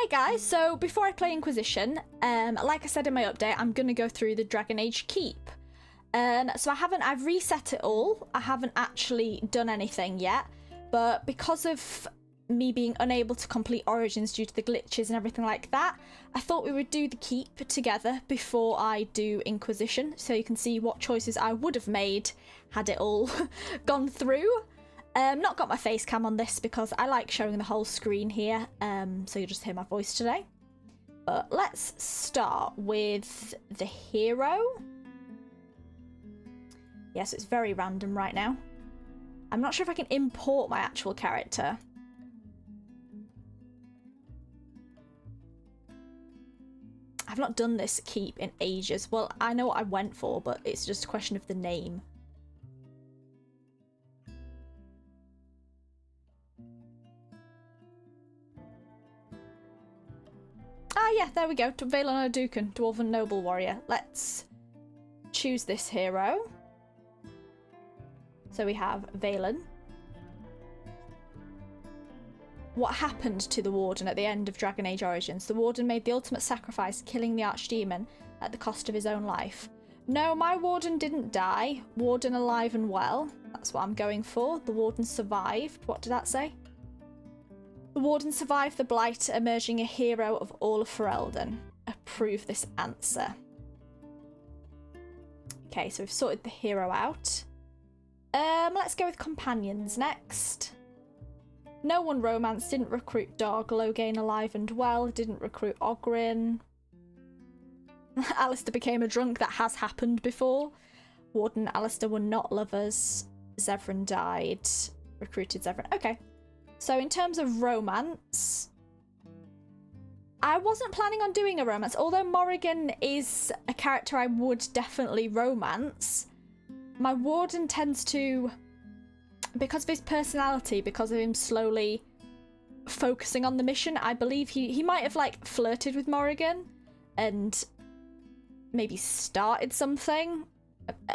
Hey guys, so before I play Inquisition, like I said in my update, I'm going to go through the DragonAge keep. So I've reset it all. I haven't actually done anything yet, but because of me being unable to complete Origins due to the glitches and everything like that, I thought we would do the keep together before I do Inquisition, so you can see what choices I would have made had it all gone through. Not got my face cam on this because I like showing the whole screen here, so you'll just hear my voice today. But let's start with the hero. Yes, it's very random right now. I'm not sure if I can import my actual character. I've not done this keep in ages. Well, I know what I went for, but it's just a question of the name. Ah, yeah, there we go. Valen O'Ducan, Dwarven Noble Warrior. Let's choose this hero. So we have Valen. What happened to the Warden at the end of DragonAge Origins? The Warden made the ultimate sacrifice, killing the Archdemon at the cost of his own life. No, my Warden didn't die. Warden alive and well. That's what I'm going for. The Warden survived. What did that say? The Warden survived the Blight, emerging a hero of all of Ferelden. Approve this answer. Okay, so we've sorted the hero out. Let's go with companions next. No one romance, didn't recruit Dog. Loghain alive and well, didn't recruit Oghren. Alistair became a drunk, that has happened before. Warden and Alistair were not lovers. Zevran died. Recruited Zevran. Okay. So in terms of romance, I wasn't planning on doing a romance, although Morrigan is a character I would definitely romance. My Warden tends to, because of his personality, because of him slowly focusing on the mission, I believe he might have like flirted with Morrigan and maybe started something,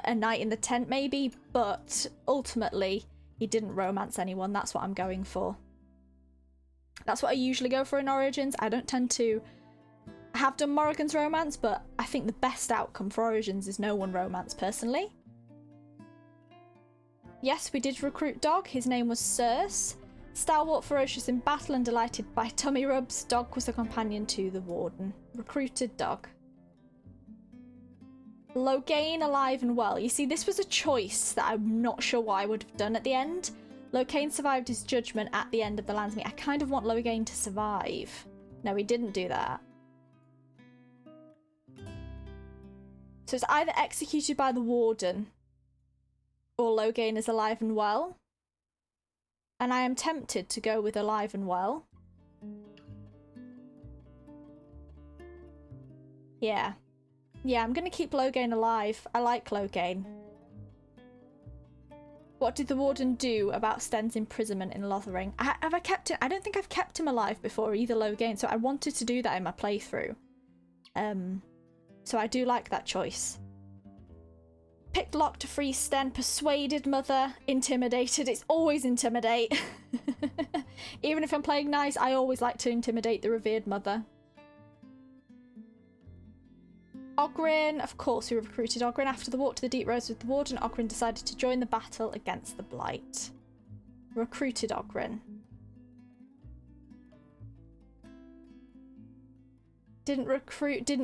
a night in the tent maybe, but ultimately he didn't romance anyone. That's what I'm going for. That's what I usually go for in Origins. I don't tend to have done Morrigan's romance, but I think the best outcome for Origins is no one romance personally. Yes, we did recruit Dog. His name was Circe. Stalwart, ferocious in battle and delighted by tummy rubs. Dog was a companion to the Warden. Recruited Dog. Loghain alive and well. You see, this was a choice that I'm not sure what I would have done at the end. Loghain survived his judgment at the end of the Landsmeet. I kind of want Loghain to survive. No, he didn't do that. So it's either executed by the Warden or Loghain is alive and well. And I am tempted to go with alive and well. Yeah. Yeah, I'm going to keep Loghain alive. I like Loghain. What did the Warden do about Sten's imprisonment in Lothering? Have I kept him? I don't think I've kept him alive before, either Loghain, so I wanted to do that in my playthrough. So I do like that choice. Picked Lock to free Sten, persuaded Mother, intimidated. It's always intimidate. Even if I'm playing nice, I always like to intimidate the revered Mother. Oghren, of course we recruited Oghren. After the walk to the Deep Roads with the Warden, Oghren decided to join the battle against the Blight. Recruited Oghren. Didn't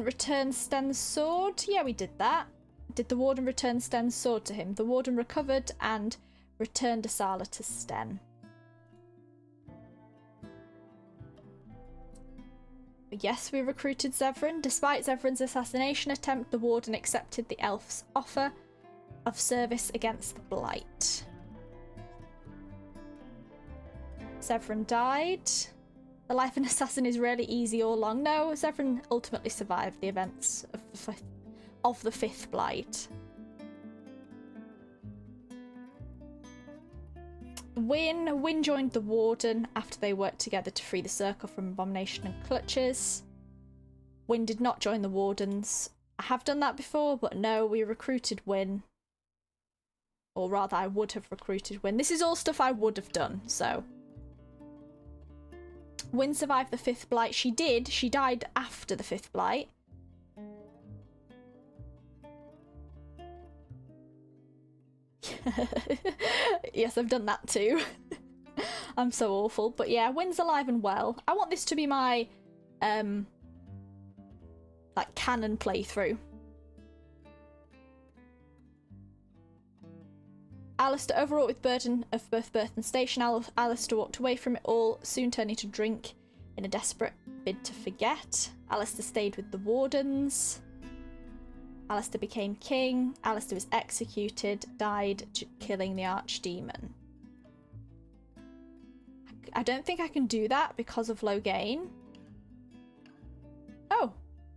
return Sten's sword? Yeah, we did that. Did the Warden return Sten's sword to him? The Warden recovered and returned Asala to Sten. Yes, we recruited Zevran. Despite Zevran's assassination attempt, the Warden accepted the elf's offer of service against the Blight. Zevran died. The life of an assassin is rarely easy or long. No, Zevran ultimately survived the events of the fifth Blight. Wynne joined the Warden after they worked together to free the Circle from Abomination and Clutches. Wynne did not join the Wardens. I have done that before, but no, we recruited Wynne. Or rather, I would have recruited Wynne. This is all stuff I would have done, so. Wynne survived the 5th blight. She did. She died after the 5th blight. Yes, I've done that too. I'm so awful. But yeah, Wynne's alive and well. I want this to be my like canon playthrough. Alistair, overwrought with burden of both birth and station, Alistair walked away from it all, soon turning to drink in a desperate bid to forget. Alistair stayed with the wardens. Alistair became king. Alistair was executed, died killing the archdemon. I don't think I can do that because of Loghain. Oh,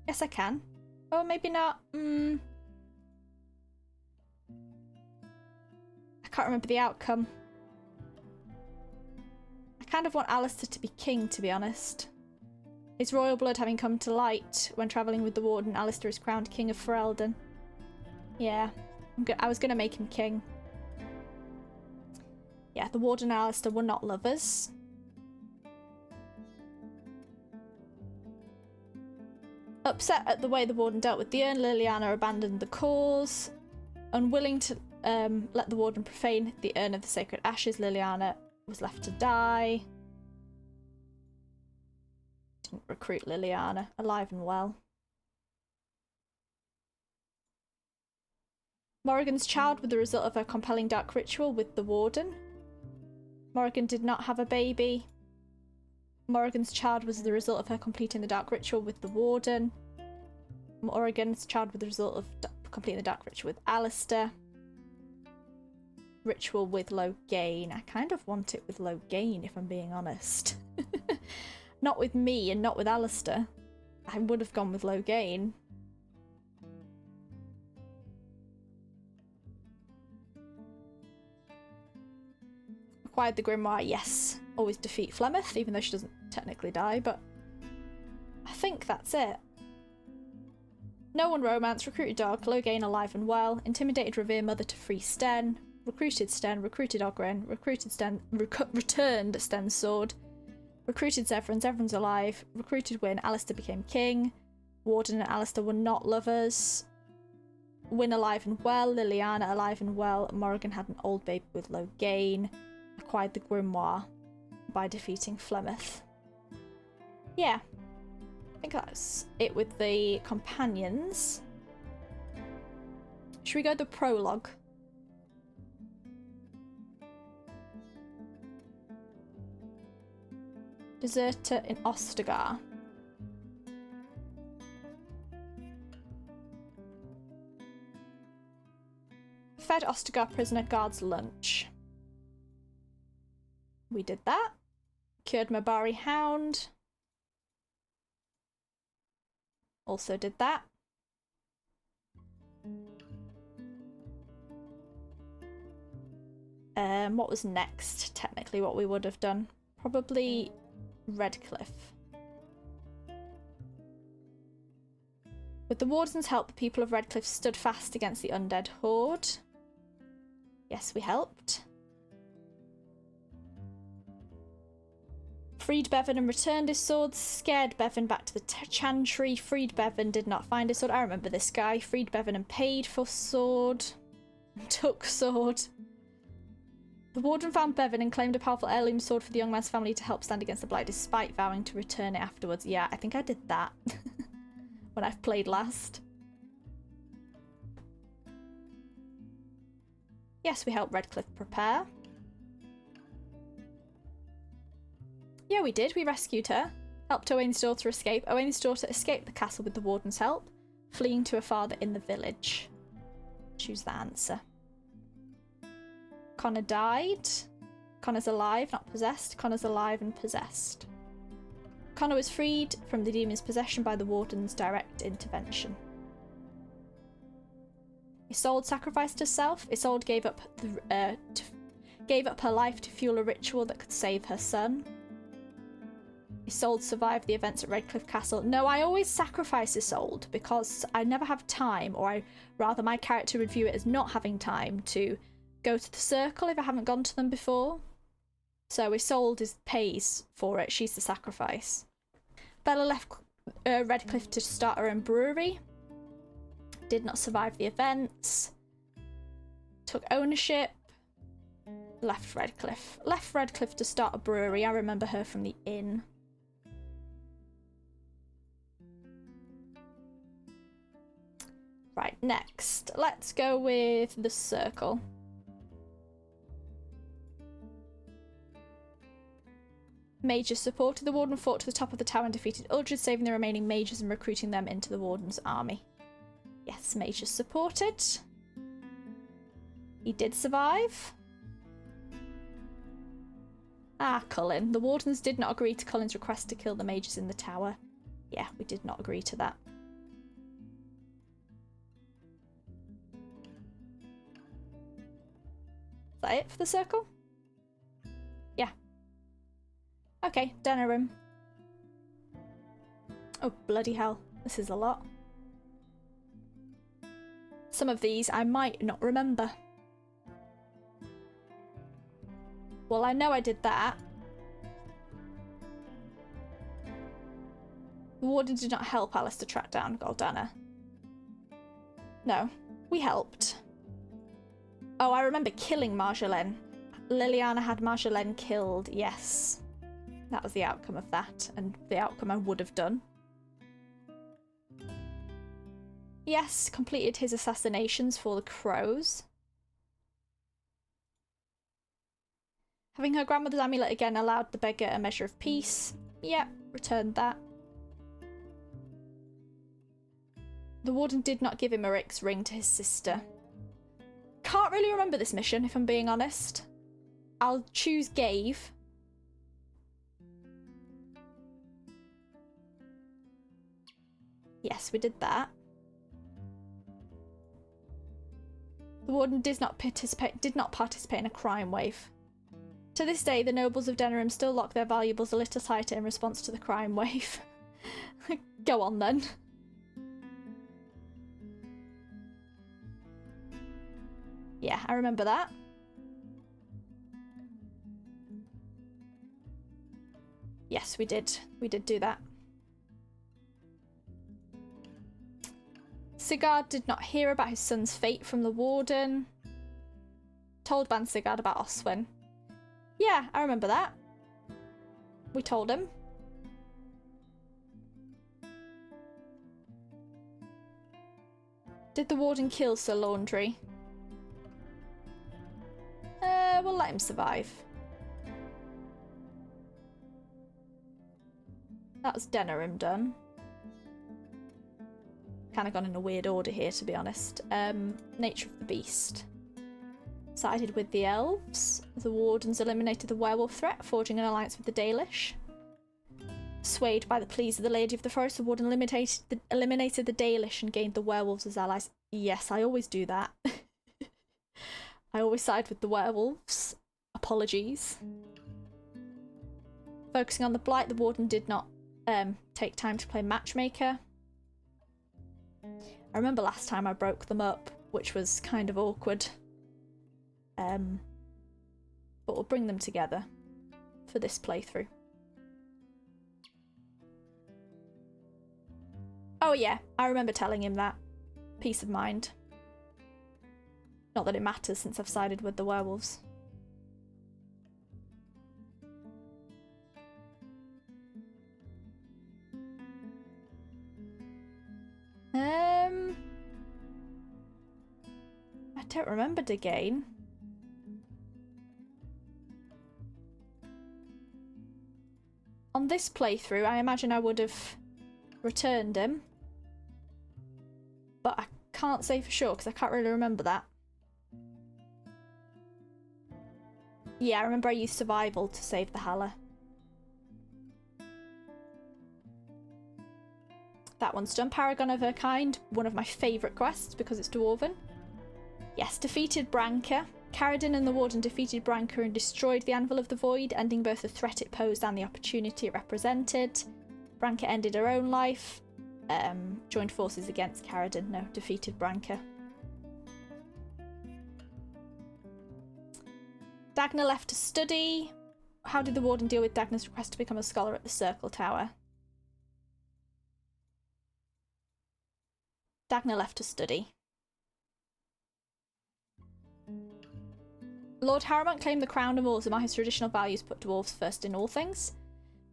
yes I can. Oh, maybe not. I can't remember the outcome. I kind of want Alistair to be king, to be honest. His royal blood having come to light when travelling with the Warden, Alistair is crowned King of Ferelden. Yeah, I was going to make him king. Yeah, the Warden and Alistair were not lovers. Upset at the way the Warden dealt with the urn, Liliana abandoned the cause. Unwilling to let the Warden profane the urn of the sacred ashes, Liliana was left to die. Didn't recruit Liliana, alive and well. Morrigan's child with the result of her compelling dark ritual with the Warden. Morrigan did not have a baby. Morrigan's child was the result of her completing the dark ritual with the Warden. Morrigan's child with the result of completing the dark ritual with Alistair. Ritual with Loghain. I kind of want it with Loghain, if I'm being honest. Not with me and not with Alistair. I would have gone with Loghain. Acquired the Grimoire, yes. Always defeat Flemeth, even though she doesn't technically die, but I think that's it. No one romance, recruited dog, Loghain alive and well, intimidated Revere Mother to free Sten, recruited Sten, recruited Ogren, recruited Sten, returned Sten's sword, recruited Zevran, Zevran's alive, recruited Wynne, Alistair became king, Warden and Alistair were not lovers, Wynne alive and well, Liliana alive and well, Morrigan had an old baby with Loghain, acquired the Grimoire by defeating Flemeth. Yeah, I think that's it with the companions. Should we go the prologue? Deserter in Ostagar. Fed Ostagar prisoner guards lunch. We did that. Cured Mabari Hound. Also did that. What was next? Technically what we would have done. Probably Redcliffe. With the Warden's help, the people of Redcliffe stood fast against the undead horde. Yes, we helped. Freed Bevan and returned his sword, scared Bevan back to the chantry. Freed Bevan did not find his sword. I remember this guy. Freed Bevan and paid for sword. Took sword. The Warden found Bevan and claimed a powerful heirloom sword for the young man's family to help stand against the blight, despite vowing to return it afterwards. Yeah, I think I did that when I've played last. Yes, we helped Redcliffe prepare. Yeah, we did. We rescued her. Helped Owain's daughter escape. Owain's daughter escaped the castle with the Warden's help, fleeing to her father in the village. Choose the answer. Connor died. Connor's alive, not possessed. Connor's alive and possessed. Connor was freed from the demon's possession by the Warden's direct intervention. Isolde sacrificed herself. Isolde gave up her life to fuel a ritual that could save her son. Isolde survived the events at Redcliffe Castle. No, I always sacrifice Isolde because I never have time, or rather my character would view it as not having time to go to the circle if I haven't gone to them before. So Isolde pays for it. She's the sacrifice. Bella left Redcliffe to start her own brewery. Did not survive the events. Took ownership. Left Redcliffe. Left Redcliffe to start a brewery. I remember her from the inn. Right, next. Let's go with the circle. Mages supported the Warden, fought to the top of the tower and defeated Uldred, saving the remaining mages and recruiting them into the Warden's army. Yes, mages supported. He did survive. Ah, Cullen. The Wardens did not agree to Cullen's request to kill the mages in the tower. Yeah, we did not agree to that. Is that it for the circle? Yeah. Okay, Denerim. Oh, bloody hell. This is a lot. Some of these I might not remember. Well, I know I did that. The Warden did not help Alice to track down Goldana. No, we helped. Oh, I remember killing Marjolaine. Liliana had Marjolaine killed, yes. That was the outcome of that, and the outcome I would have done. Yes, completed his assassinations for the crows. Having her grandmother's amulet again allowed the beggar a measure of peace. Yep, returned that. The Warden did not give him Eric's ring to his sister. Can't really remember this mission, if I'm being honest. I'll choose gave. Yes, we did that. The Warden did not participate in a crime wave. To this day, the nobles of Denerim still lock their valuables a little tighter in response to the crime wave. Go on then. Yeah, I remember that. Yes, we did. We did do that. Sigurd did not hear about his son's fate from the Warden. Told Ban Sigurd about Oswin. Yeah, I remember that. We told him. Did the Warden kill Sir Laundry? We'll let him survive. That was Denerim done. Kind of gone in a weird order here, to be honest. Nature of the Beast. Sided with the elves. The Wardens eliminated the werewolf threat, forging an alliance with the Dalish. Swayed by the pleas of the Lady of the Forest, the Warden eliminated the Dalish and gained the werewolves as allies. Yes, I always do that. I always side with the werewolves. Apologies. Focusing on the Blight, the Warden did not take time to play matchmaker. I remember last time I broke them up, which was kind of awkward. But we'll bring them together for this playthrough. Oh yeah, I remember telling him that. Peace of mind. Not that it matters since I've sided with the werewolves. I don't remember Dagain. On this playthrough, I imagine I would have returned him. But I can't say for sure because I can't really remember that. Yeah, I remember I used survival to save the Haller. That one's done. Paragon of her kind, one of my favourite quests because it's Dwarven. Yes, defeated Branka. Caradin and the Warden defeated Branka and destroyed the Anvil of the Void, ending both the threat it posed and the opportunity it represented. Branka ended her own life. Joined forces against Caradin. No, defeated Branka. Dagna left to study. How did the warden deal with Dagna's request to become a scholar at the Circle Tower? Dagna left to study. Lord Harrowmont claimed the crown of Orzammar. His traditional values put dwarves first in all things.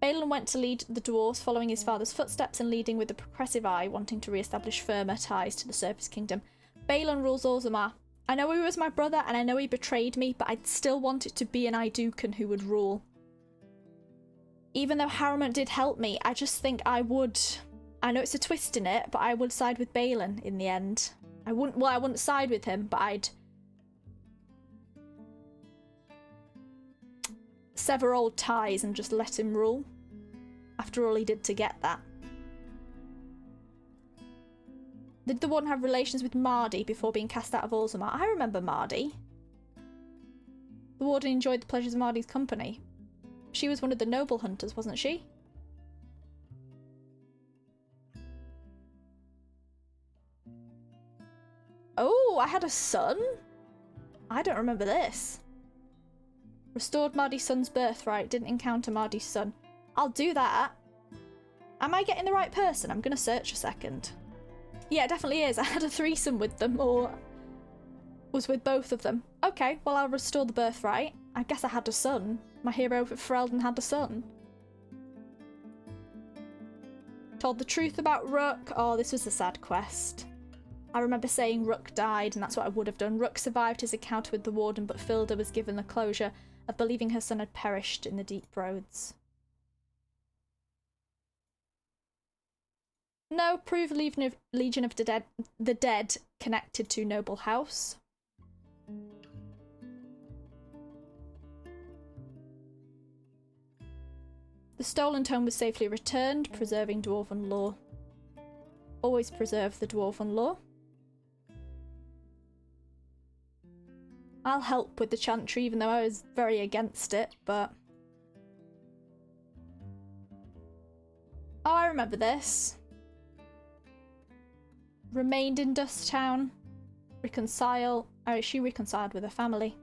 Balin went to lead the dwarves, following his father's footsteps and leading with a progressive eye, wanting to re-establish firmer ties to the Surface Kingdom. Balin rules Orzammar. I know he was my brother, and I know he betrayed me, but I'd still want it to be an Idukan who would rule. Even though Harrowmont did help me, I just think I would... I know it's a twist in it, but I would side with Balin in the end. I wouldn't side with him, but I'd... sever old ties and just let him rule. After all he did to get that. Did the warden have relations with Mardy before being cast out of Orzammar? I remember Mardy. The warden enjoyed the pleasures of Mardy's company. She was one of the noble hunters, wasn't she? Oh, I had a son? I don't remember this. Restored Mardy's son's birthright. Didn't encounter Mardy's son. I'll do that. Am I getting the right person? I'm going to search a second. Yeah, it definitely is. I had a threesome with them, or was with both of them. Okay, well, I'll restore the birthright. I guess I had a son. My hero Ferelden had a son. Told the truth about Rook. Oh, this was a sad quest. I remember saying Rook died, and that's what I would have done. Rook survived his encounter with the warden, but Filda was given the closure of believing her son had perished in the deep roads. No, prove Legion of the Dead connected to noble house. The stolen tome was safely returned, preserving Dwarven lore. Always preserve the Dwarven lore. I'll help with the Chantry, even though I was very against it, but... Oh, I remember this. Remained in Dusttown. Reconcile. Oh, she reconciled with her family.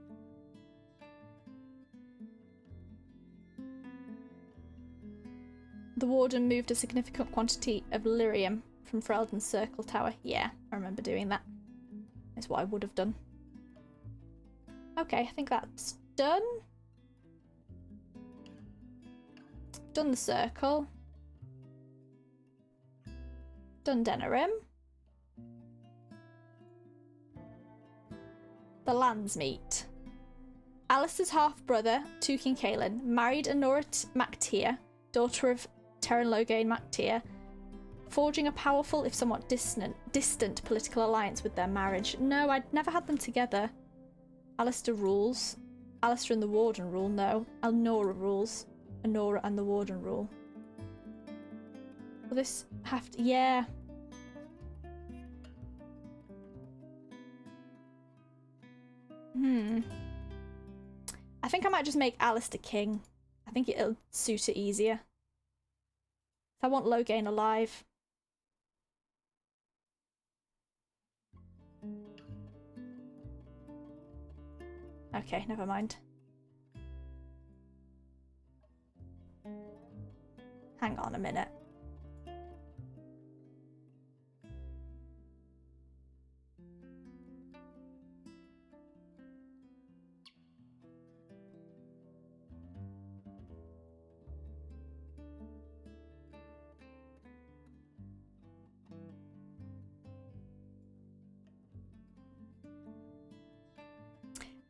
The warden moved a significant quantity of lyrium from Ferelden's Circle Tower. Yeah, I remember doing that. That's what I would have done. Okay, I think that's done. Done the circle. Done Denerim. The Landsmeet. Alistair's half-brother, Tukin Kaelin, married Anora Mactia, daughter of Terran Logain Mactia, forging a powerful, if somewhat distant political alliance with their marriage. No, I'd never had them together. Alistair rules. Alistair and the Warden rule. No. Anora rules. Anora and the Warden rule. Will this have to... Yeah. I think I might just make Alistair king. I think it'll suit it easier. I want Logain alive. Okay, never mind. Hang on a minute.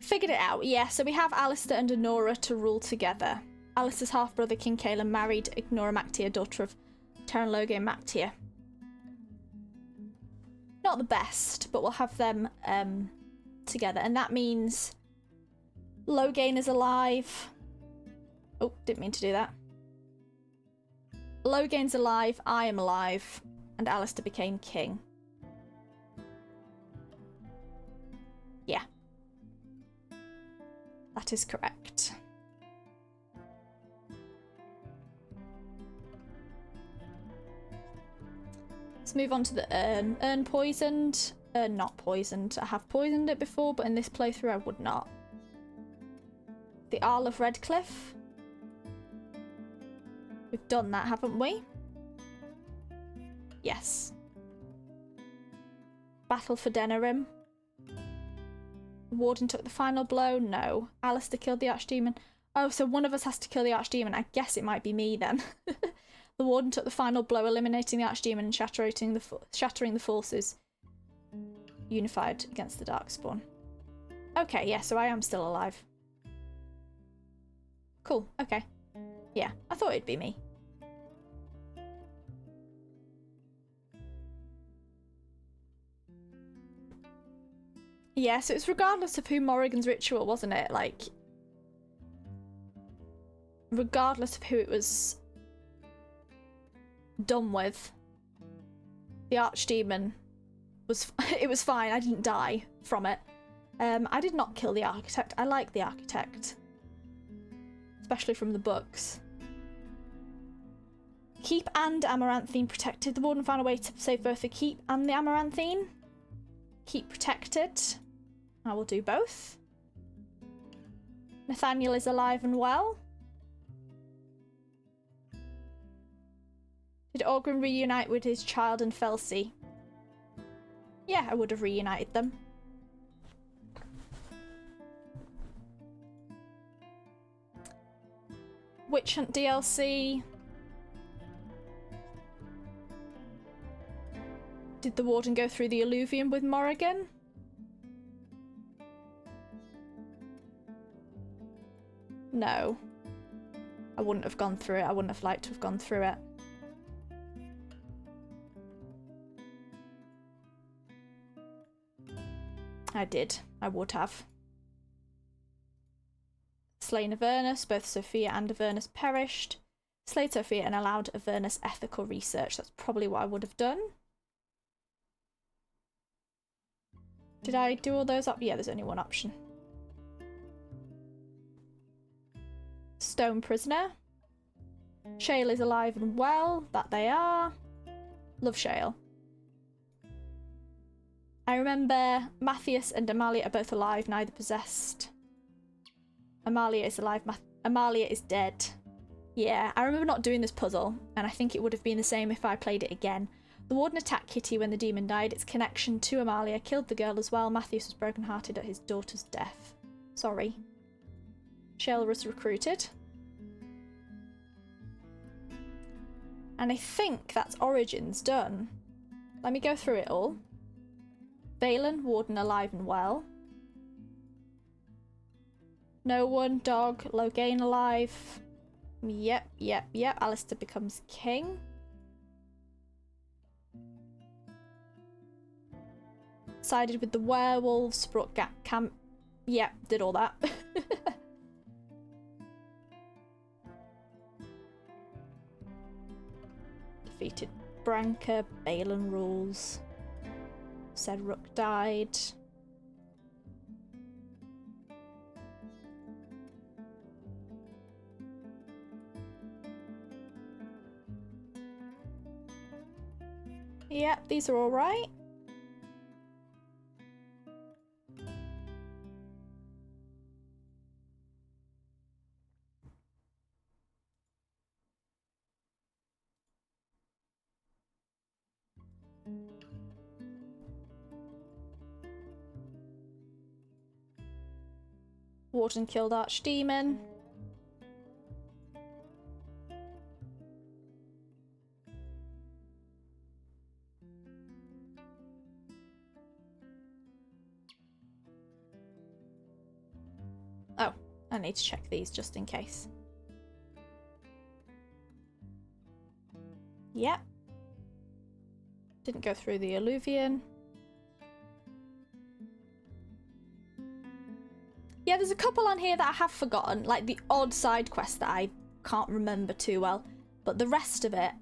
Figured it out, yeah. So we have Alistair and Anora to rule together. Alistair's half-brother King Kaelin married Ignora Mactia, daughter of Terran Logain Mactia. Not the best, but we'll have them together. And that means Logain is alive. Oh, didn't mean to do that. Logain's alive, I am alive, and Alistair became king. Yeah. That is correct. Let's move on to the urn. Urn poisoned. Urn not poisoned. I have poisoned it before, but in this playthrough I would not. The Arl of Redcliffe. done that, haven't we? Yes. Battle for Denerim. Warden took the final blow. No. Alistair killed the Archdemon. Oh, so one of us has to kill the Archdemon. I guess it might be me then. The Warden took the final blow, eliminating the Archdemon and shattering the forces unified against the Darkspawn. Okay, yeah, so I am still alive. Cool, okay. Yeah, I thought it'd be me. Yeah, so it's regardless of who Morrigan's ritual, wasn't it? Like, regardless of who it was done with, the Archdemon was it was fine. I didn't die from it. I did not kill the Architect. I like the Architect, especially from the books. Keep and Amaranthine protected. The Warden found a way to save both the Keep and the Amaranthine. Keep protected. I will do both. Nathaniel is alive and well. Did Orgrim reunite with his child and Felsi? Yeah, I would have reunited them. Witch Hunt DLC. Did the Warden go through the Alluvium with Morrigan? No. I wouldn't have gone through it. I wouldn't have liked to have gone through it. I did. I would have. Slain Avernus. Both Sophia and Avernus perished. Slayed Sophia and allowed Avernus ethical research. That's probably what I would have done. Did I do all those up? Yeah, there's only one option. Stone Prisoner. Shale is alive and well. That they are. Love Shale. I remember Matthias and Amalia are both alive, neither possessed. Amalia is alive. Amalia is dead. Yeah, I remember not doing this puzzle, and I think it would have been the same if I played it again. The Warden attacked Kitty when the demon died. Its connection to Amalia killed the girl as well. Matthias was brokenhearted at his daughter's death. Sorry. Shale was recruited. And I think that's Origins done. Let me go through it all. Valen, Warden alive and well. No one, Dog, Loghain alive. Yep. Alistair becomes king. Sided with the werewolves, brought camp. Yep, did all that. Defeated Branka, Balin rules. Said Rook died. Yep, these are all right. Warden killed Archdemon. Oh, I need to check these just in case. Yep. Didn't go through the Alluvian. Yeah, there's a couple on here that I have forgotten, like the odd side quest that I can't remember too well, but the rest of it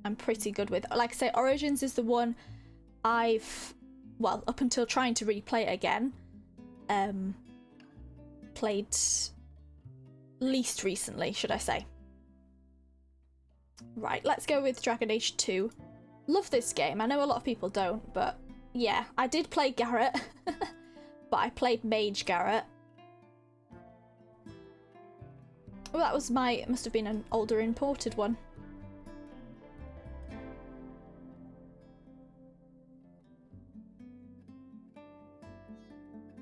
I'm pretty good with. Like I say, Origins is the one I've, well, up until trying to replay it again, played least recently, should I say. Right, let's go with DragonAge 2. Love this game. I know a lot of people don't, but yeah, I did play Garrett, but I played Mage Garrett. Well, that was must have been an older imported one.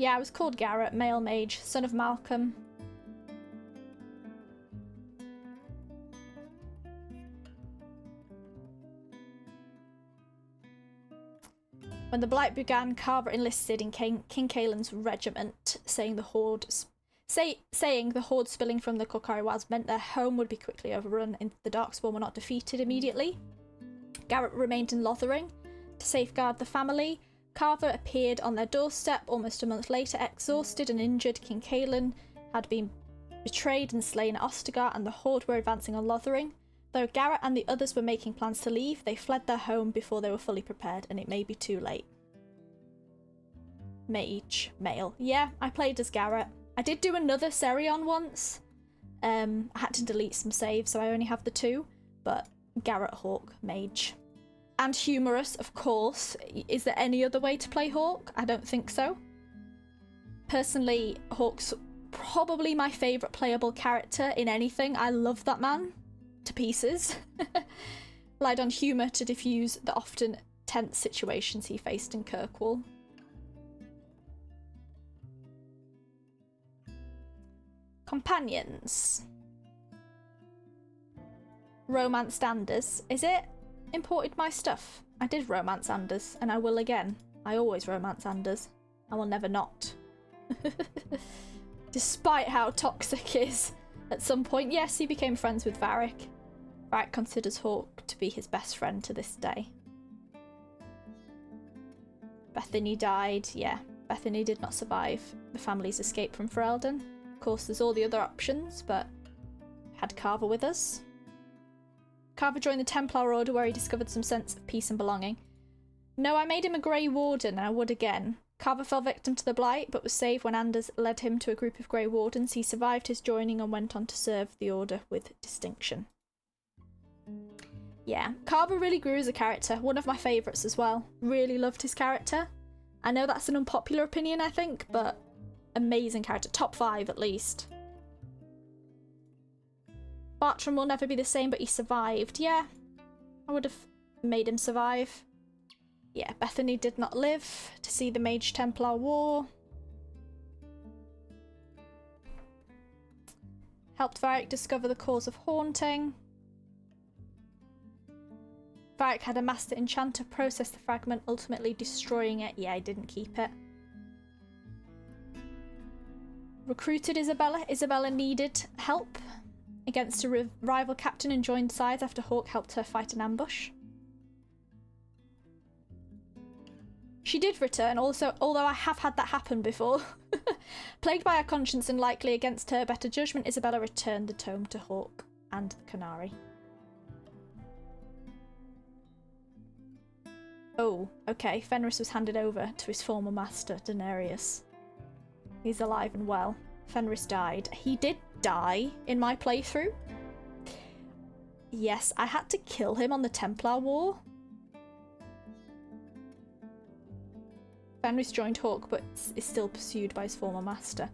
Yeah, I was called Garrett, male mage, son of Malcolm. When the Blight began, Carver enlisted in King Kaelin's regiment, saying the horde spilling from the Korcari Wilds meant their home would be quickly overrun if the Darkspawn were not defeated immediately. Garrett remained in Lothering to safeguard the family. Carver appeared on their doorstep almost a month later, exhausted and injured. King Kaelin had been betrayed and slain at Ostagar, and the horde were advancing on Lothering. Though Garrett and the others were making plans to leave, they fled their home before they were fully prepared, and it may be too late. Mage. Male. Yeah, I played as Garrett. I did do another Serion once. I had to delete some saves, so I only have the 2. But Garrett, Hawk, Mage. And humorous, of course. Is there any other way to play Hawk? I don't think so. Personally, Hawk's probably my favourite playable character in anything. I love that man to pieces. Relied on humour to diffuse the often tense situations he faced in Kirkwall. Companions. Romanced Anders. Is it? Imported my stuff. I did romance Anders, and I will again. I always romance Anders. I will never not. Despite how toxic he is. At some point, yes, he became friends with Varric. Varric considers Hawk to be his best friend to this day. Bethany died. Yeah, Bethany did not survive the family's escape from Ferelden. Of course, there's all the other options, but had Carver with us. Carver joined the Templar Order, where he discovered some sense of peace and belonging. No, I made him a Grey Warden, and I would again. Carver fell victim to the Blight, but was saved when Anders led him to a group of Grey Wardens. He survived his joining and went on to serve the Order with distinction. Yeah, Carver really grew as a character. One of my favourites as well. Really loved his character. I know that's an unpopular opinion, I think, but amazing character. Top 5 at least. Bartram will never be the same, but he survived. Yeah, I would have made him survive. Yeah, Bethany did not live to see the Mage Templar War. Helped Varric discover the cause of haunting. Varric had a master enchanter process the fragment, ultimately destroying it. Yeah, I didn't keep it. Recruited Isabella. Isabella needed help against a rival captain and joined sides after Hawk helped her fight an ambush. She did return, also, although I have had that happen before. Plagued by her conscience and likely against her better judgment, Isabella returned the tome to Hawk and the Canary. Oh, okay. Fenris was handed over to his former master, Daenerys. He's alive and well. Fenris died. He did die in my playthrough. Yes, I had to kill him on the Templar War. Fenris joined Hawk, but is still pursued by his former master.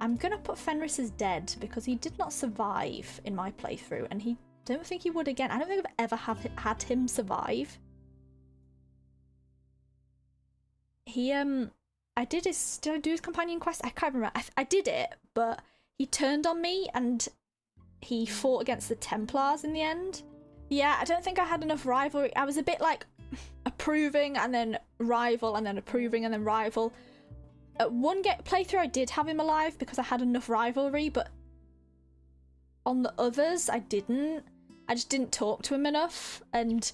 I'm gonna put Fenris as dead because he did not survive in my playthrough, and I don't think he would again. I don't think I've ever had him survive. He did I do his companion quest? I can't remember. I did it, but he turned on me and he fought against the Templars in the end. Yeah, I don't think I had enough rivalry. I was a bit like approving and then rival and then approving and then rival. At one playthrough I did have him alive because I had enough rivalry, but on the others I didn't. I just didn't talk to him enough, and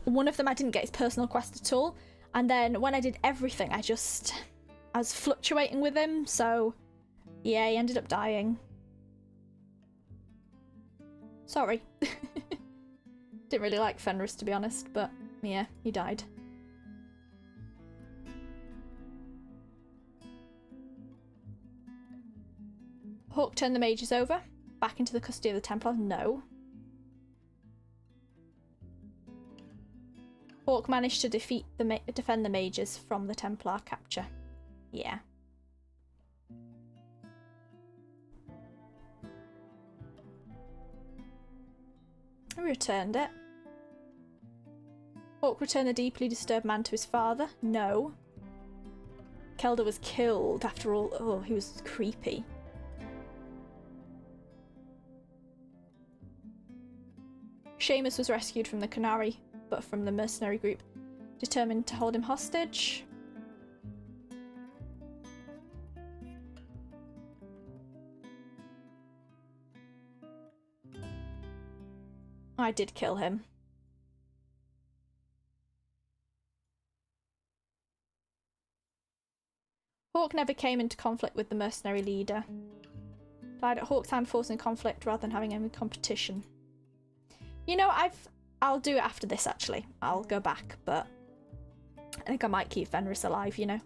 one of them I didn't get his personal quest at all, and then when I did everything I was fluctuating with him, so yeah, he ended up dying. Sorry. Didn't really like Fenris, to be honest, but yeah, he died. Hawk turned the mages over, back into the custody of the Templars. No. Hawk managed to defend the mages from the Templar capture. Yeah. I returned it. Hawk returned the deeply disturbed man to his father. No. Kelda was killed after all. Oh, he was creepy. Seamus was rescued from the Canary, but from the mercenary group determined to hold him hostage. I did kill him. Hawk never came into conflict with the mercenary leader. Died at Hawk's hand forcing conflict rather than having any competition. You know, I'll do it after this actually. I'll go back, but I think I might keep Fenris alive, you know.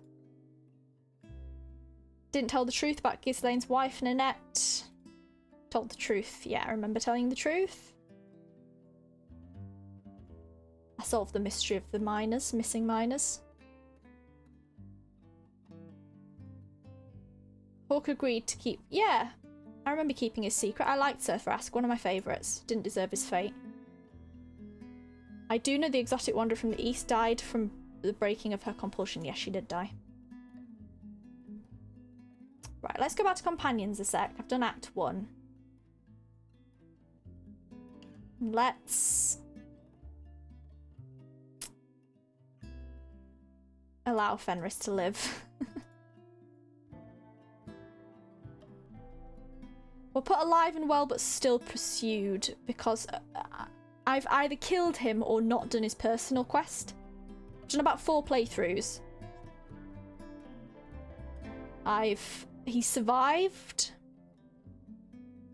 Didn't tell the truth about Ghislaine's wife, Nanette. Told the truth. Yeah, I remember telling the truth. I solved the mystery of the miners, missing miners. Hawk agreed to keep... Yeah, I remember keeping his secret. I liked Surfer Ask, one of my favourites. Didn't deserve his fate. I do know the exotic wanderer from the east died from the breaking of her compulsion. Yes, she did die. Right, let's go back to companions a sec. I've done Act 1. Let's allow Fenris to live. We'll put alive and well but still pursued, because I've either killed him or not done his personal quest. I've done about 4 playthroughs. He survived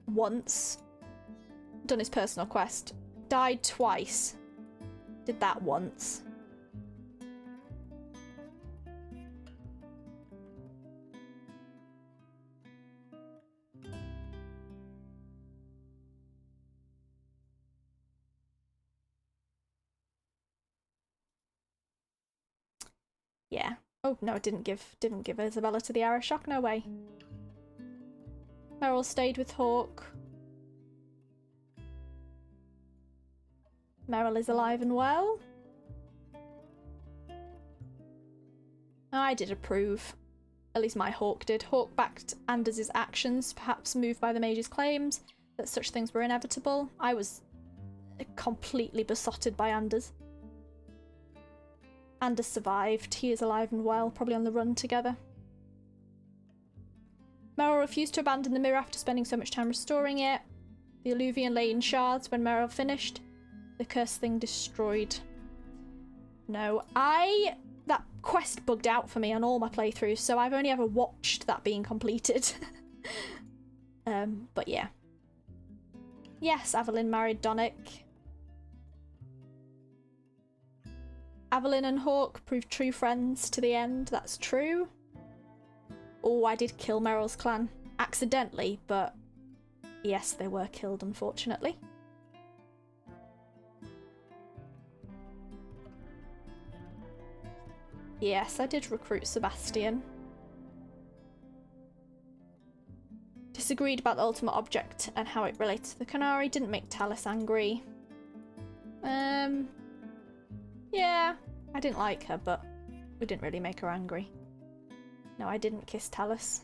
once, done his personal quest, died twice, did that once. Yeah. Oh no, it didn't give Isabella to the arrow shock. No way. Meryl stayed with Hawk. Meryl is alive and well. I did approve. At least my Hawk did. Hawk backed Anders' actions, perhaps moved by the mage's claims that such things were inevitable. I was completely besotted by Anders. Anders survived. He is alive and well, probably on the run together. Meryl refused to abandon the mirror after spending so much time restoring it. The Illuvian lay in shards when Meryl finished. The cursed thing destroyed. No, that quest bugged out for me on all my playthroughs, so I've only ever watched that being completed. But yeah. Yes, Evelyn married Donick. Evelyn and Hawk proved true friends to the end, that's true. Oh, I did kill Meryl's clan. Accidentally, but yes, they were killed, unfortunately. Yes, I did recruit Sebastian. Disagreed about the ultimate object and how it relates to the Canary. Didn't make Talus angry. Yeah, I didn't like her, but we didn't really make her angry. No, I didn't kiss Talus.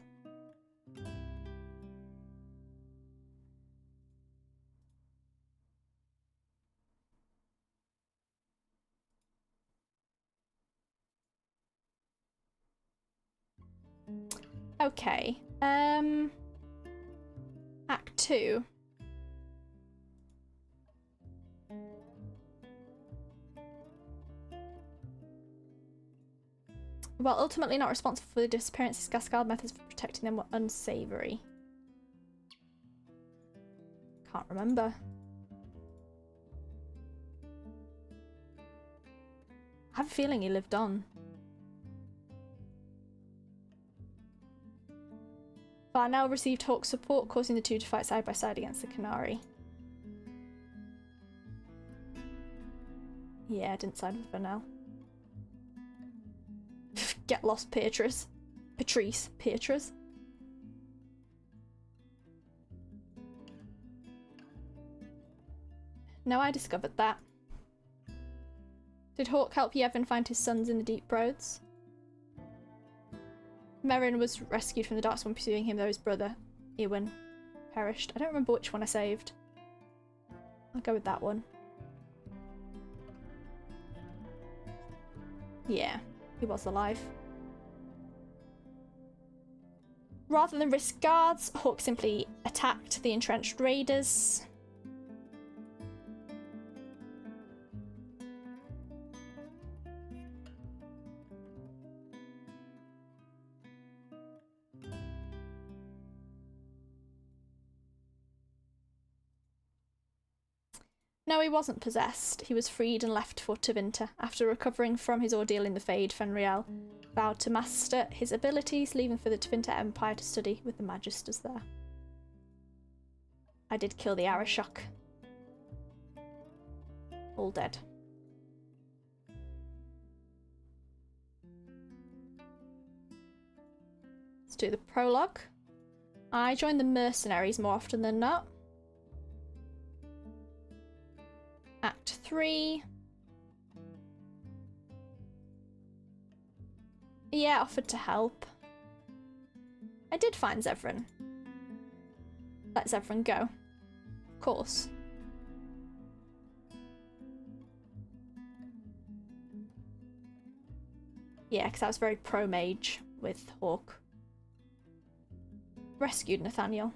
Okay, Act 2. While ultimately not responsible for the disappearances, Gascard methods for protecting them were unsavoury. Can't remember. I have a feeling he lived on. Varnell received Hawk's support, causing the two to fight side by side against the Canary. Yeah, I didn't side with Varnell. Get lost, Patrice. Patrice. No, I discovered that. Did Hawk help Yevon find his sons in the deep roads? Merrin was rescued from the Darkspawn pursuing him, though his brother, Ewan, perished. I don't remember which one I saved. I'll go with that one. Yeah, he was alive. Rather than risk guards, Hawk simply attacked the entrenched raiders. No, he wasn't possessed. He was freed and left for Tevinter. After recovering from his ordeal in the Fade, Fenriel vowed to master his abilities, leaving for the Tevinter Empire to study with the Magisters there. I did kill the Arashok. All dead. Let's do the prologue. I joined the mercenaries more often than not. Act 3. Yeah, offered to help. I did find Zevran. Let Zevran go. Of course. Yeah, because I was very pro-mage with Hawk. Rescued Nathaniel.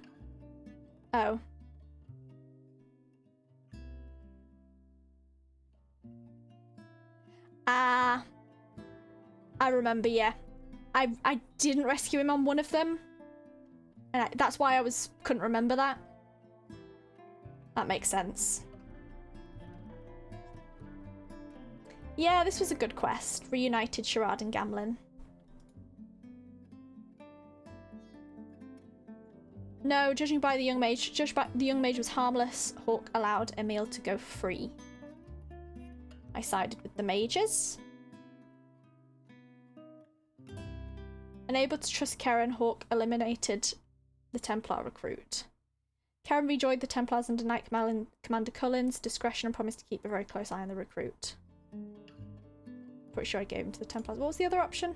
Oh. I remember, yeah. I didn't rescue him on one of them. And that's why I couldn't remember that. That makes sense. Yeah, this was a good quest. Reunited Sherrod and Gamlin. No, judging by the young mage, the young mage was harmless. Hawk allowed Emil to go free. I sided with the mages. Unable to trust Karen, Hawk eliminated the Templar recruit. Karen rejoined the Templars under Knight Commander Cullens. Discretion and promised to keep a very close eye on the recruit. Pretty sure I gave him to the Templars. What was the other option?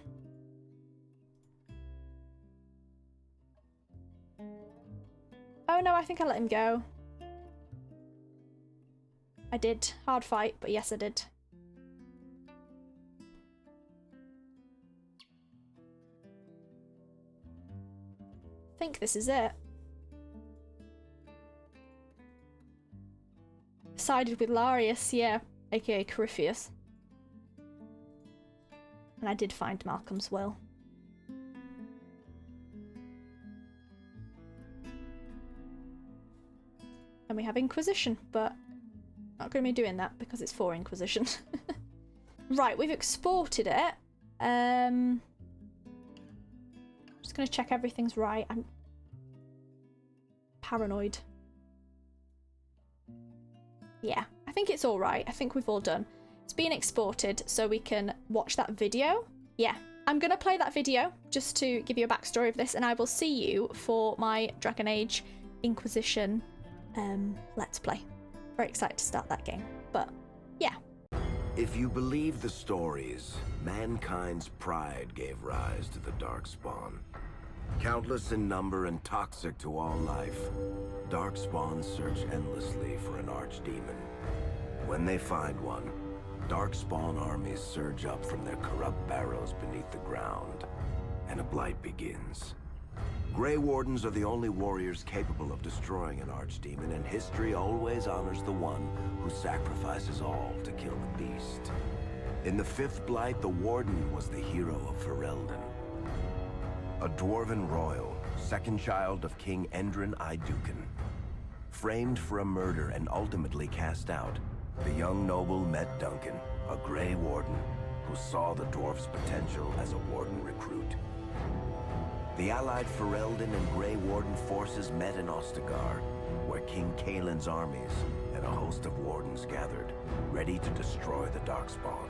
Oh no, I think I let him go. I did. Hard fight, but yes I did. I think this is it. Sided with Larius, yeah, aka Corypheus. And I did find Malcolm's will. And we have Inquisition, but not going to be doing that because it's for Inquisition. Right, we've exported it. Just going to check everything's right. I'm paranoid. Yeah, I think it's all right. I think we've all done. It's been exported so we can watch that video. Yeah, I'm going to play that video just to give you a backstory of this, and I will see you for my DragonAge Inquisition Let's Play. Very excited to start that game, but yeah. If you believe the stories, mankind's pride gave rise to the Darkspawn. Countless in number and toxic to all life, Darkspawn search endlessly for an archdemon. When they find one, Darkspawn armies surge up from their corrupt barrows beneath the ground, and a blight begins. Grey Wardens are the only warriors capable of destroying an archdemon, and history always honors the one who sacrifices all to kill the beast. In the fifth blight, the Warden was the hero of Ferelden. A dwarven royal, second child of King Endrin Iduken. Framed for a murder and ultimately cast out, the young noble met Duncan, a Grey Warden, who saw the dwarf's potential as a Warden recruit. The allied Ferelden and Grey Warden forces met in Ostagar, where King Kaelin's armies and a host of Wardens gathered, ready to destroy the Darkspawn.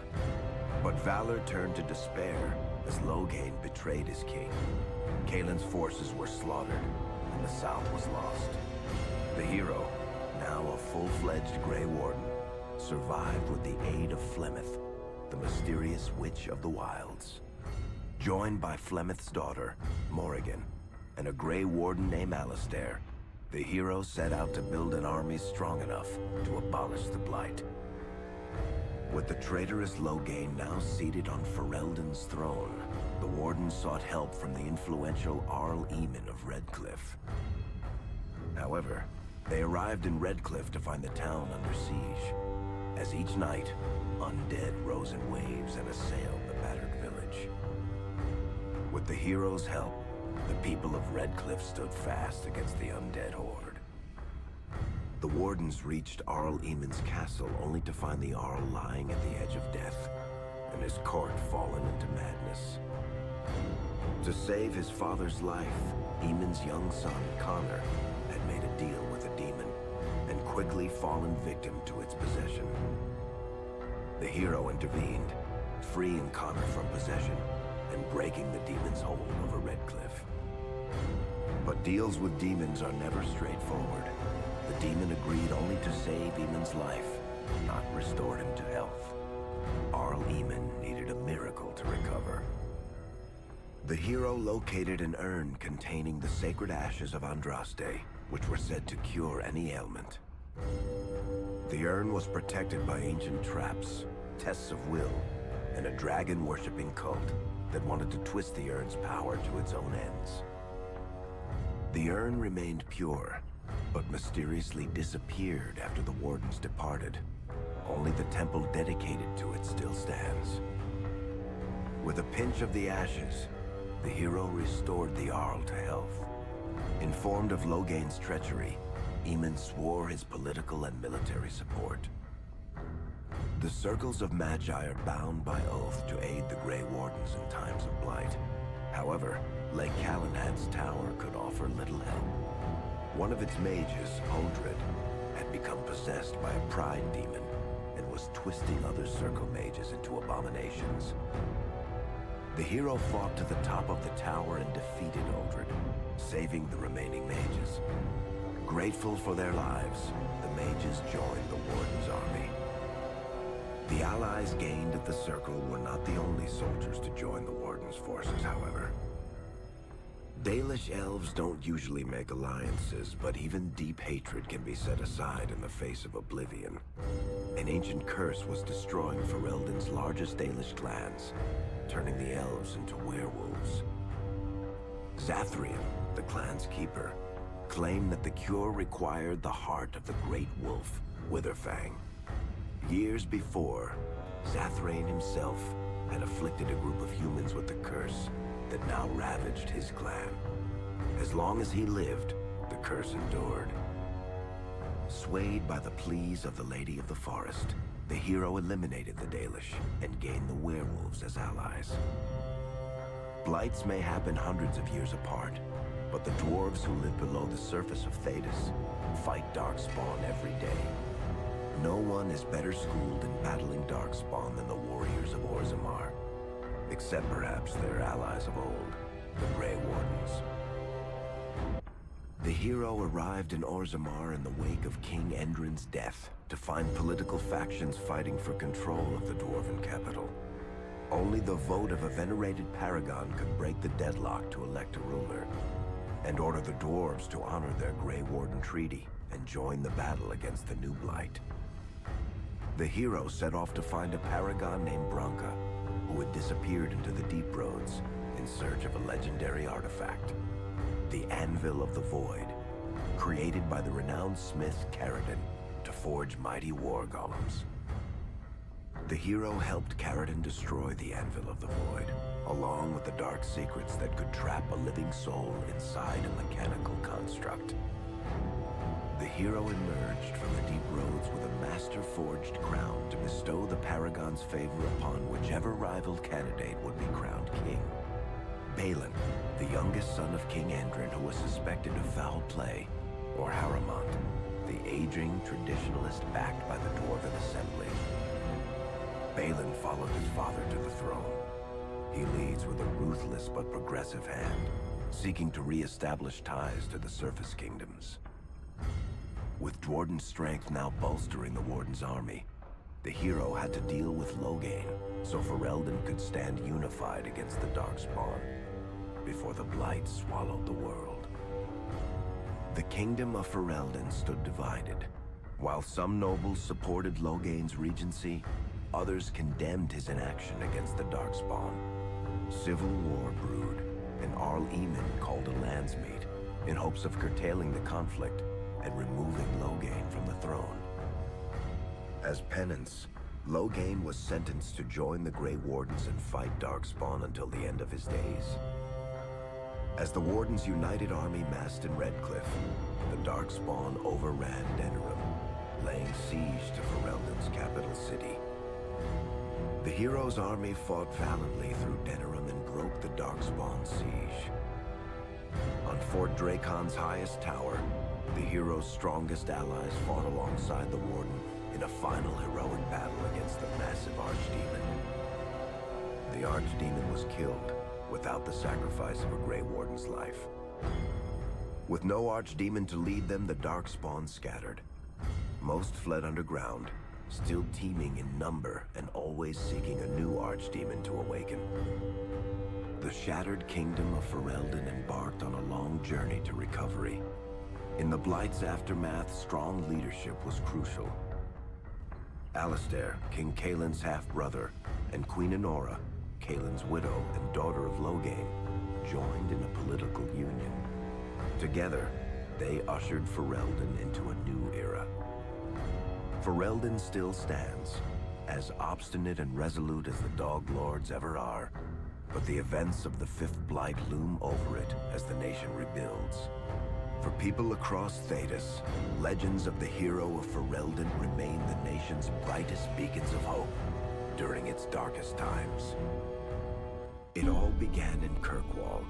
But valor turned to despair as Loghain betrayed his king. Kaelin's forces were slaughtered, and the south was lost. The hero, now a full-fledged Grey Warden, survived with the aid of Flemeth, the mysterious witch of the wilds. Joined by Flemeth's daughter, Morrigan, and a Grey Warden named Alistair, the heroes set out to build an army strong enough to abolish the Blight. With the traitorous Loghain now seated on Ferelden's throne, the Warden sought help from the influential Arl Eamon of Redcliffe. However, they arrived in Redcliffe to find the town under siege. As each night, undead rose in waves and assailed the battered village. With the heroes' help, the people of Redcliffe stood fast against the undead horde. The Wardens reached Arl Eamon's castle only to find the Arl lying at the edge of death, and his court fallen into madness. To save his father's life, Eamon's young son, Connor, had made a deal with a demon, and quickly fallen victim to its possession. The hero intervened, freeing Connor from possession, and breaking the demon's hold over Redcliffe. But deals with demons are never straightforward. The demon agreed only to save Eamon's life, not restore him to health. Arl Eamon needed a miracle to recover. The hero located an urn containing the sacred ashes of Andraste, which were said to cure any ailment. The urn was protected by ancient traps, tests of will, and a dragon-worshipping cult that wanted to twist the urn's power to its own ends. The urn remained pure, but mysteriously disappeared after the Wardens departed. Only the temple dedicated to it still stands. With a pinch of the ashes, the hero restored the Arl to health. Informed of Loghain's treachery, Eamon swore his political and military support. The circles of Magi are bound by oath to aid the Grey Wardens in times of blight. However, Lake Calenhad's tower could offer little help. One of its mages, Uldred, had become possessed by a pride demon and was twisting other circle mages into abominations. The hero fought to the top of the tower and defeated Uldred, saving the remaining mages. Grateful for their lives, the mages joined the Warden's army. The allies gained at the Circle were not the only soldiers to join the Warden's forces, however. Dalish elves don't usually make alliances, but even deep hatred can be set aside in the face of oblivion. An ancient curse was destroying Ferelden's largest Dalish clans, turning the elves into werewolves. Zathrian, the clan's keeper, claimed that the cure required the heart of the great wolf, Witherfang. Years before, Zathrian himself had afflicted a group of humans with the curse that now ravaged his clan. As long as he lived, the curse endured. Swayed by the pleas of the Lady of the Forest, the hero eliminated the Dalish and gained the werewolves as allies. Blights may happen hundreds of years apart, but the dwarves who live below the surface of Thedas fight Darkspawn every day. No one is better schooled in battling Darkspawn than the warriors of Orzammar, except perhaps their allies of old, the Grey Wardens. The hero arrived in Orzammar in the wake of King Endrin's death to find political factions fighting for control of the dwarven capital. Only the vote of a venerated paragon could break the deadlock to elect a ruler, and order the dwarves to honor their Grey Warden treaty and join the battle against the new Blight. The hero set off to find a paragon named Branka, who had disappeared into the Deep Roads in search of a legendary artifact, the Anvil of the Void, created by the renowned smith Caradon to forge mighty war golems. The hero helped Caradon destroy the Anvil of the Void, along with the dark secrets that could trap a living soul inside a mechanical construct. The hero emerged from the Deep Roads with a master-forged crown to bestow the Paragon's favor upon whichever rival candidate would be crowned king. Balin, the youngest son of King Endrin who was suspected of foul play, or Haramont, the aging traditionalist backed by the Dwarven Assembly. Balin followed his father to the throne. He leads with a ruthless but progressive hand, seeking to re-establish ties to the surface kingdoms. With Dwarden's strength now bolstering the Warden's army, the hero had to deal with Loghain, so so Ferelden could stand unified against the Darkspawn before the Blight swallowed the world. The kingdom of Ferelden stood divided. While some nobles supported Loghain's regency, others condemned his inaction against the Darkspawn. Civil war brewed, and Arl Eamon called a landsmeet in hopes of curtailing the conflict and removing Loghain from the throne. As penance, Loghain was sentenced to join the Grey Wardens and fight Darkspawn until the end of his days. As the Wardens' united army massed in Redcliffe, the Darkspawn overran Denerim, laying siege to Ferelden's capital city. The hero's army fought valiantly through Denerim and broke the Darkspawn siege. On Fort Dracon's highest tower, the hero's strongest allies fought alongside the Warden in a final heroic battle against the massive Archdemon. The Archdemon was killed without the sacrifice of a Grey Warden's life. With no Archdemon to lead them, the Darkspawn scattered. Most fled underground, still teeming in number and always seeking a new Archdemon to awaken. The shattered kingdom of Ferelden embarked on a long journey to recovery. In the Blight's aftermath, strong leadership was crucial. Alistair, King Caelin's half-brother, and Queen Enora, Caelin's widow and daughter of Loghain, joined in a political union. Together, they ushered Ferelden into a new era. Ferelden still stands, as obstinate and resolute as the Dog Lords ever are, but the events of the Fifth Blight loom over it as the nation rebuilds. For people across Thedas, legends of the hero of Ferelden remain the nation's brightest beacons of hope during its darkest times. It all began in Kirkwall,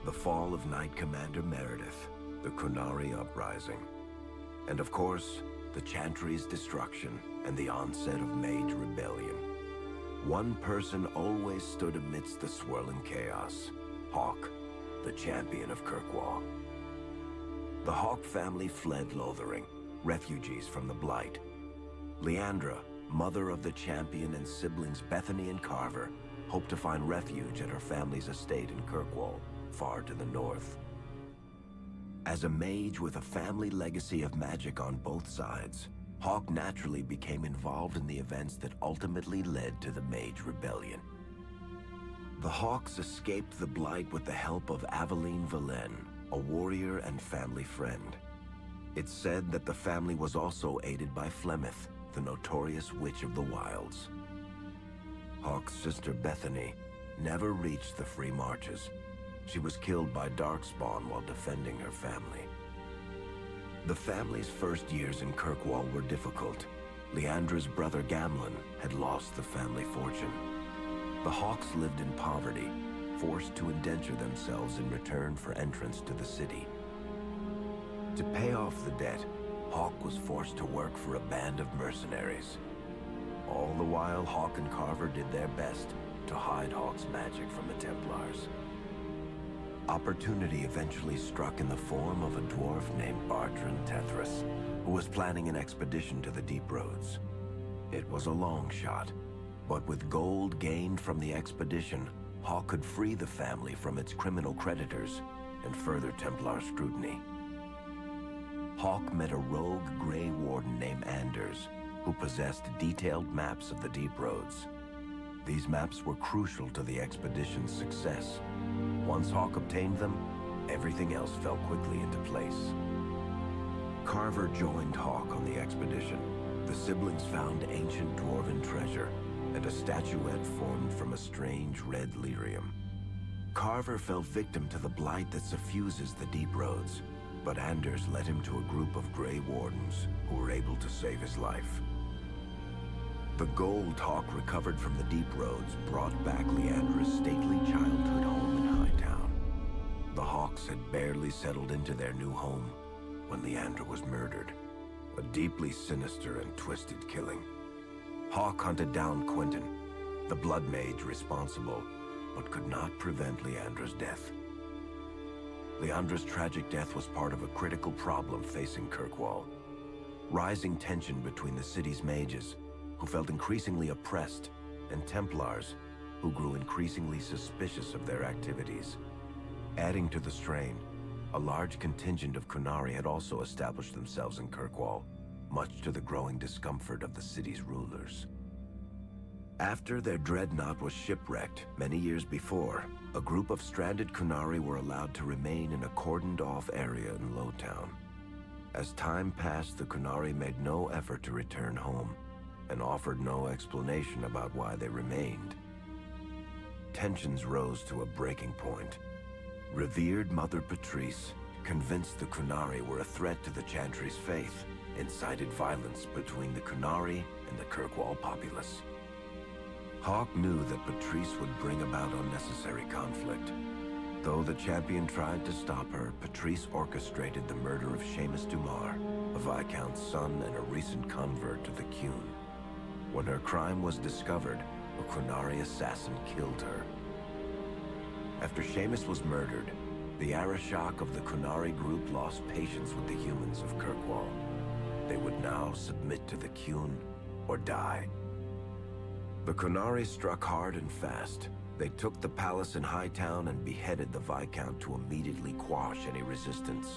the fall of Knight Commander Meredith, the Kunari Uprising, and of course, the Chantry's destruction and the onset of Mage Rebellion. One person always stood amidst the swirling chaos: Hawke, the champion of Kirkwall. The Hawke family fled Lothering, refugees from the Blight. Leandra, mother of the champion, and siblings Bethany and Carver hoped to find refuge at her family's estate in Kirkwall, far to the north. As a mage with a family legacy of magic on both sides, Hawke naturally became involved in the events that ultimately led to the Mage Rebellion. The Hawks escaped the Blight with the help of Aveline Valen, a warrior and family friend. It's said that the family was also aided by Flemeth, the notorious Witch of the Wilds. Hawke's sister Bethany never reached the Free Marches. She was killed by Darkspawn while defending her family. The family's first years in Kirkwall were difficult. Leandra's brother Gamlin had lost the family fortune. The Hawks lived in poverty, forced to indenture themselves in return for entrance to the city. To pay off the debt, Hawke was forced to work for a band of mercenaries. All the while, Hawke and Carver did their best to hide Hawke's magic from the Templars. Opportunity eventually struck in the form of a dwarf named Bartran Tethras, who was planning an expedition to the Deep Roads. It was a long shot, but with gold gained from the expedition, Hawke could free the family from its criminal creditors and further Templar scrutiny. Hawke met a rogue Grey Warden named Anders, who possessed detailed maps of the Deep Roads. These maps were crucial to the expedition's success. Once Hawke obtained them, everything else fell quickly into place. Carver joined Hawke on the expedition. The siblings found ancient dwarven treasure and a statuette formed from a strange red lyrium. Carver fell victim to the blight that suffuses the Deep Roads, but Anders led him to a group of Grey Wardens who were able to save his life. The gold Hawke recovered from the Deep Roads brought back Leandra's stately childhood home in Hightown. The Hawks had barely settled into their new home when Leandra was murdered. A deeply sinister and twisted killing. Hawke hunted down Quentin, the blood mage responsible, but could not prevent Leandra's death. Leandra's tragic death was part of a critical problem facing Kirkwall. Rising tension between the city's mages, who felt increasingly oppressed, and Templars, who grew increasingly suspicious of their activities. Adding to the strain, a large contingent of Qunari had also established themselves in Kirkwall, much to the growing discomfort of the city's rulers. After their dreadnought was shipwrecked many years before, a group of stranded Qunari were allowed to remain in a cordoned-off area in Lowtown. As time passed, the Qunari made no effort to return home, and offered no explanation about why they remained. Tensions rose to a breaking point. Revered Mother Patrice, convinced the Qunari were a threat to the Chantry's faith, incited violence between the Qunari and the Kirkwall populace. Hawk knew that Patrice would bring about unnecessary conflict. Though the champion tried to stop her, Patrice orchestrated the murder of Seamus Dumar, a Viscount's son and a recent convert to the Qun. When her crime was discovered, a Qunari assassin killed her. After Seamus was murdered, the Arishok of the Qunari group lost patience with the humans of Kirkwall. They would now submit to the Qun or die. The Qunari struck hard and fast. They took the palace in Hightown and beheaded the Viscount to immediately quash any resistance.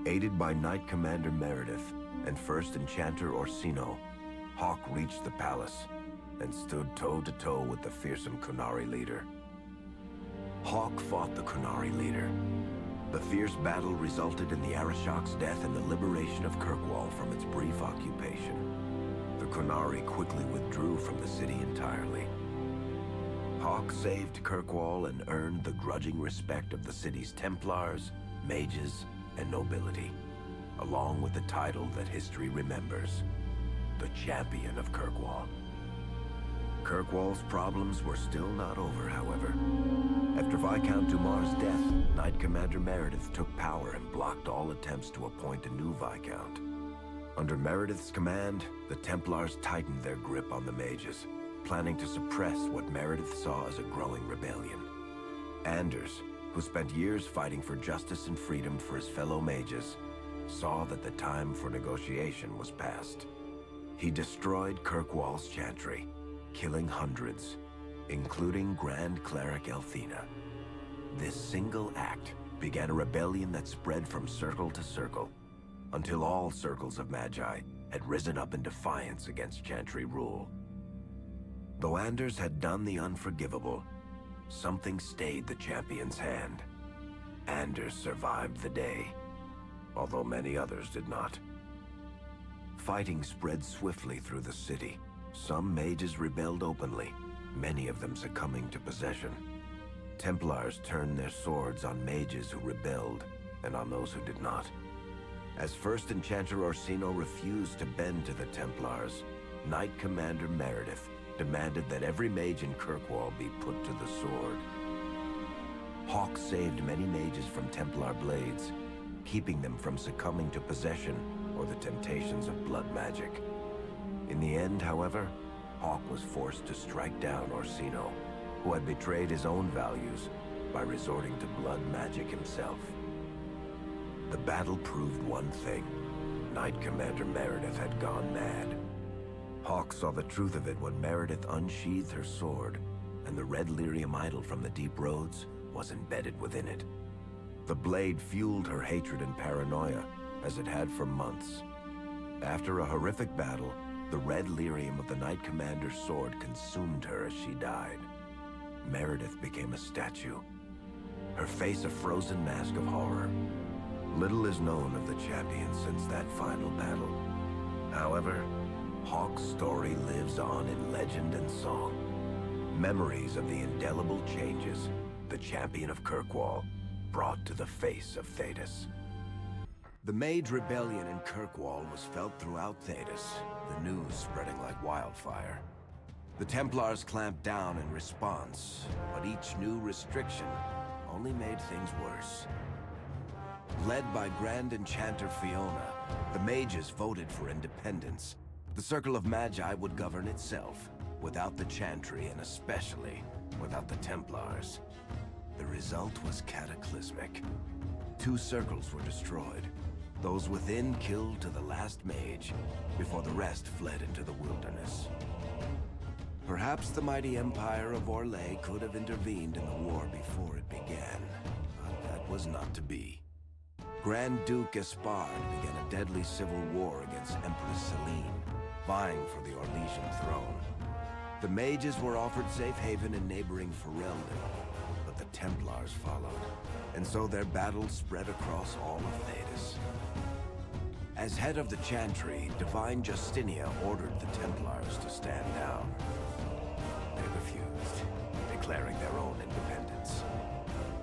Aided by Knight Commander Meredith and First Enchanter Orsino, Hawk reached the palace and stood toe-to-toe with the fearsome Qunari leader. Hawk fought the Qunari leader. The fierce battle resulted in the Arishok's death and the liberation of Kirkwall from its brief occupation. The Qunari quickly withdrew from the city entirely. Hawk saved Kirkwall and earned the grudging respect of the city's Templars, mages, and nobility, along with the title that history remembers, the Champion of Kirkwall. Kirkwall's problems were still not over, however. After Viscount Dumar's death, Knight Commander Meredith took power and blocked all attempts to appoint a new Viscount. Under Meredith's command, the Templars tightened their grip on the mages, planning to suppress what Meredith saw as a growing rebellion. Anders, who spent years fighting for justice and freedom for his fellow mages, saw that the time for negotiation was past. He destroyed Kirkwall's chantry, killing hundreds, including Grand Cleric Elthina. This single act began a rebellion that spread from circle to circle, until all circles of Magi had risen up in defiance against chantry rule. Though Anders had done the unforgivable, something stayed the champion's hand. Anders survived the day, although many others did not. Fighting spread swiftly through the city. Some mages rebelled openly, many of them succumbing to possession. Templars turned their swords on mages who rebelled, and on those who did not. As First Enchanter Orsino refused to bend to the Templars, Knight Commander Meredith demanded that every mage in Kirkwall be put to the sword. Hawk saved many mages from Templar blades, keeping them from succumbing to possession or the temptations of blood magic. In the end, however, Hawk was forced to strike down Orsino, who had betrayed his own values by resorting to blood magic himself. The battle proved one thing. Knight Commander Meredith had gone mad. Hawk saw the truth of it when Meredith unsheathed her sword, and the red lyrium idol from the deep roads was embedded within it. The blade fueled her hatred and paranoia, as it had for months. After a horrific battle, the red lyrium of the Knight Commander's sword consumed her as she died. Meredith became a statue, her face a frozen mask of horror. Little is known of the champion since that final battle. However, Hawk's story lives on in legend and song. Memories of the indelible changes the champion of Kirkwall brought to the face of Thedas. The Mage Rebellion in Kirkwall was felt throughout Thedas, the news spreading like wildfire. The Templars clamped down in response, but each new restriction only made things worse. Led by Grand Enchanter Fiona, the mages voted for independence. The Circle of Magi would govern itself, without the Chantry and especially without the Templars. The result was cataclysmic. 2 circles were destroyed. Those within killed to the last mage, before the rest fled into the wilderness. Perhaps the mighty Empire of Orlais could have intervened in the war before it began, but that was not to be. Grand Duke Espard began a deadly civil war against Empress Celine, vying for the Orlesian throne. The mages were offered safe haven in neighboring Ferelden, but the Templars followed, and so their battle spread across all of Thedas. As head of the Chantry, Divine Justinia ordered the Templars to stand down. They refused, declaring their own independence.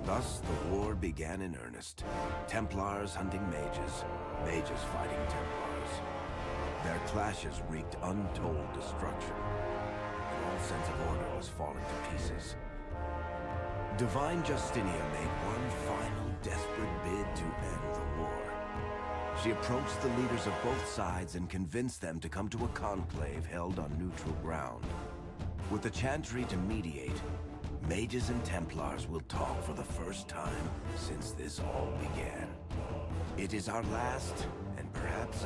Thus, the war began in earnest. Templars hunting mages, mages fighting Templars. Their clashes wreaked untold destruction, and all sense of order was falling to pieces. Divine Justinia made one final desperate bid to end the war. She approached the leaders of both sides and convinced them to come to a conclave held on neutral ground. With the Chantry to mediate, mages and Templars will talk for the first time since this all began. It is our last, and perhaps